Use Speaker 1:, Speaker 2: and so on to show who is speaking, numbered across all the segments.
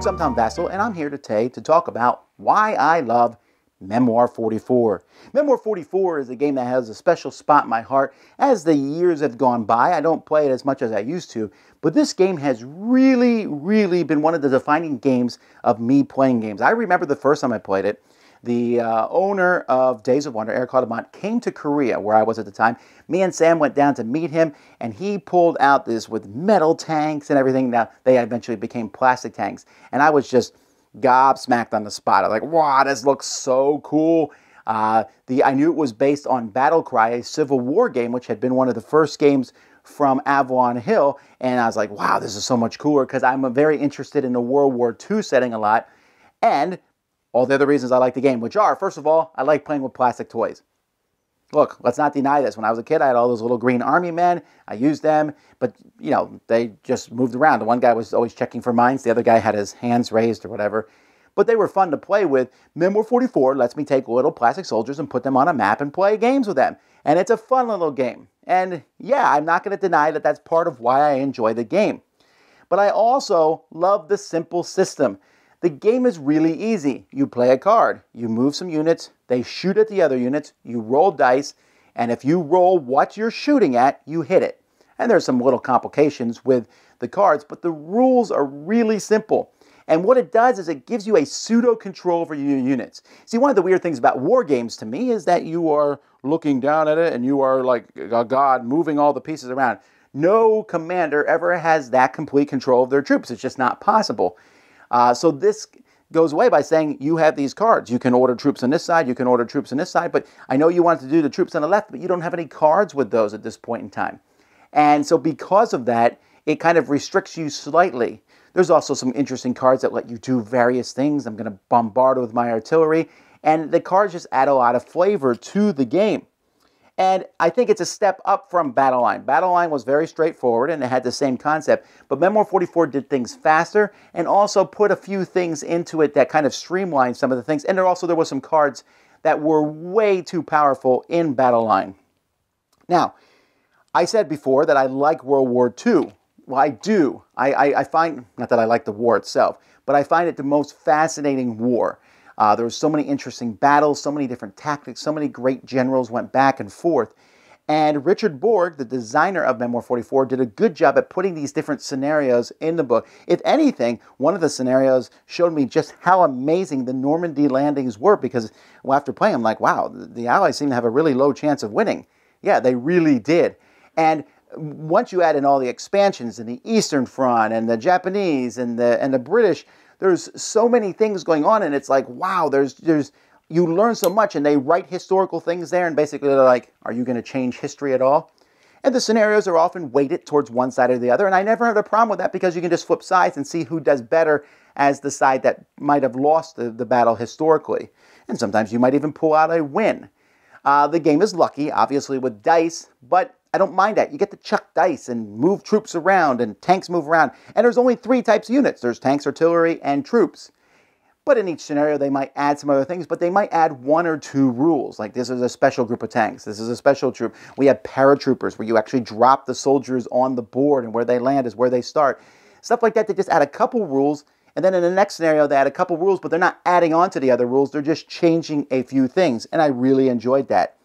Speaker 1: I'm Tom Vasel, and I'm here today to talk about why I love Memoir 44. Memoir 44 is a game that has a special spot in my heart. As the years have gone by, I don't play it as much as I used to, but this game has really been one of the defining games of me playing games. I remember the first time I played it. The owner of Days of Wonder, Eric Audemont, came to Korea, where I was at the time. Me and Sam went down to meet him, and he pulled out this with metal tanks and everything. Now, they eventually became plastic tanks, and I was just gobsmacked on the spot. I was like, wow, this looks so cool. I knew it was based on Battle Cry, a Civil War game, which had been one of the first games from Avalon Hill, and I was like, wow, this is so much cooler, because I'm very interested in the World War II setting a lot, and all the other reasons I like the game, which are, first of all, I like playing with plastic toys. Look, let's not deny this. When I was a kid, I had all those little green army men. I used them, but, you know, they just moved around. The one guy was always checking for mines. The other guy had his hands raised or whatever. But they were fun to play with. Memoir 44 lets me take little plastic soldiers and put them on a map and play games with them. And it's a fun little game. And yeah, I'm not going to deny that that's part of why I enjoy the game. But I also love the simple system. The game is really easy. You play a card, you move some units, they shoot at the other units, you roll dice, and if you roll what you're shooting at, you hit it. And there's some little complications with the cards, but the rules are really simple. And what it does is it gives you a pseudo control over your units. See, one of the weird things about war games to me is that you are looking down at it and you are like a god moving all the pieces around. No commander ever has that complete control of their troops. It's just not possible. So this goes away by saying you have these cards. You can order troops on this side, you can order troops on this side, but I know you want to do the troops on the left, but you don't have any cards with those at this point in time. And so because of that, it kind of restricts you slightly. There's also some interesting cards that let you do various things. I'm going to bombard with my artillery, and the cards just add a lot of flavor to the game. And I think it's a step up from Battle Line. Battle Line was very straightforward and it had the same concept, but Memoir 44 did things faster and also put a few things into it that kind of streamlined some of the things. And there were some cards that were way too powerful in Battle Line. Now, I said before that I like World War II. Well, I do. I find, not that I like the war itself, but I find it the most fascinating war. There were so many interesting battles, so many different tactics, so many great generals went back and forth. And Richard Borg, the designer of Memoir 44, did a good job at putting these different scenarios in the book. If anything, one of the scenarios showed me just how amazing the Normandy Landings were, because well, after playing, I'm like, wow, the Allies seem to have a really low chance of winning. Yeah, they really did. And once you add in all the expansions in the Eastern Front and the Japanese and the British, there's so many things going on, and it's like, wow, you learn so much, and they write historical things there, and basically they're like, are you going to change history at all? And the scenarios are often weighted towards one side or the other, and I never had a problem with that because you can just flip sides and see who does better as the side that might have lost the battle historically. And sometimes you might even pull out a win. The game is lucky, obviously, with dice, but I don't mind that. You get to chuck dice and move troops around, and tanks move around. And there's only 3 types of units. There's tanks, artillery, and troops. But in each scenario, they might add some other things, but they might add 1 or 2 rules. Like, this is a special group of tanks. This is a special troop. We have paratroopers, where you actually drop the soldiers on the board, and where they land is where they start. Stuff like that, they just add a couple rules, and then in the next scenario, they add a couple rules, but they're not adding on to the other rules. They're just changing a few things, and I really enjoyed that.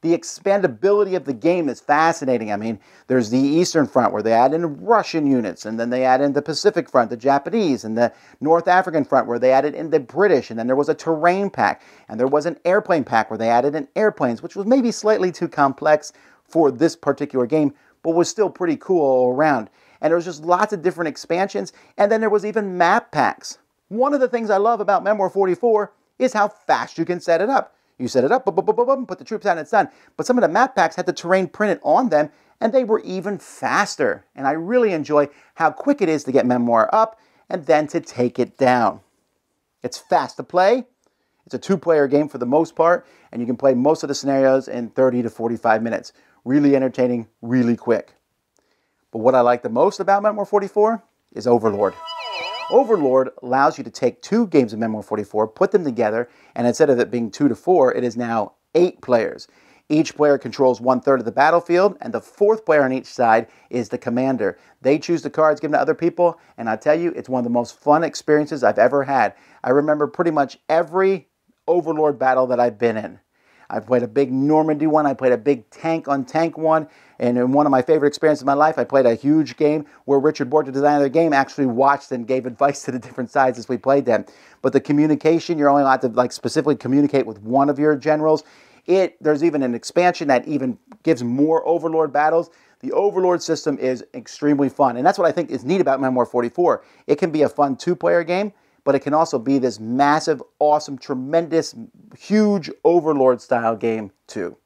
Speaker 1: The expandability of the game is fascinating. I mean, there's the Eastern Front where they add in Russian units, and then they add in the Pacific Front, the Japanese, and the North African Front where they added in the British, and then there was a terrain pack, and there was an airplane pack where they added in airplanes, which was maybe slightly too complex for this particular game, but was still pretty cool all around. And there was just lots of different expansions, and then there was even map packs. One of the things I love about Memoir 44 is how fast you can set it up. You set it up, boom, boom, boom, boom, put the troops out and it's done. But some of the map packs had the terrain printed on them, and they were even faster. And I really enjoy how quick it is to get Memoir up and then to take it down. It's fast to play. It's a 2-player game for the most part, and you can play most of the scenarios in 30 to 45 minutes. Really entertaining, really quick. But what I like the most about Memoir 44 is Overlord. Overlord allows you to take 2 games of Memoir 44, put them together, and instead of it being 2 to 4, it is now 8 players. Each player controls 1/3 of the battlefield, and the 4th player on each side is the commander. They choose the cards given to other people, and I tell you, it's one of the most fun experiences I've ever had. I remember pretty much every Overlord battle that I've been in. I played a big Normandy one, I played a big tank-on-tank one, and in one of my favorite experiences of my life, I played a huge game where Richard Bork, the designer of the game, actually watched and gave advice to the different sides as we played them. But the communication, you're only allowed to specifically communicate with one of your generals. There's even an expansion that even gives more Overlord battles. The Overlord system is extremely fun, and that's what I think is neat about Memoir 44. It can be a fun 2-player game, but it can also be this massive, awesome, tremendous, huge Overlord-style game, too.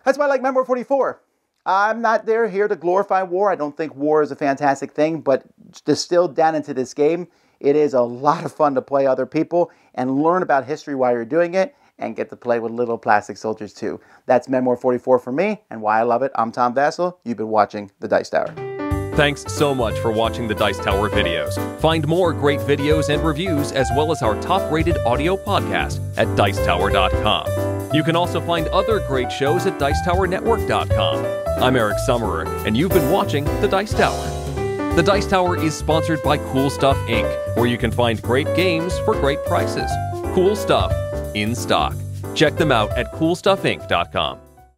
Speaker 1: That's why I like Memoir 44. I'm not here to glorify war. I don't think war is a fantastic thing, but distilled down into this game, it is a lot of fun to play other people and learn about history while you're doing it, and get to play with little plastic soldiers too. That's Memoir 44 for me, and why I love it. I'm Tom Vasel. You've been watching The Dice Tower.
Speaker 2: Thanks so much for watching the Dice Tower videos. Find more great videos and reviews, as well as our top-rated audio podcast at Dicetower.com. You can also find other great shows at Dicetowernetwork.com. I'm Eric Summerer, and you've been watching The Dice Tower. The Dice Tower is sponsored by Cool Stuff Inc., where you can find great games for great prices. Cool stuff in stock. Check them out at CoolStuffInc.com.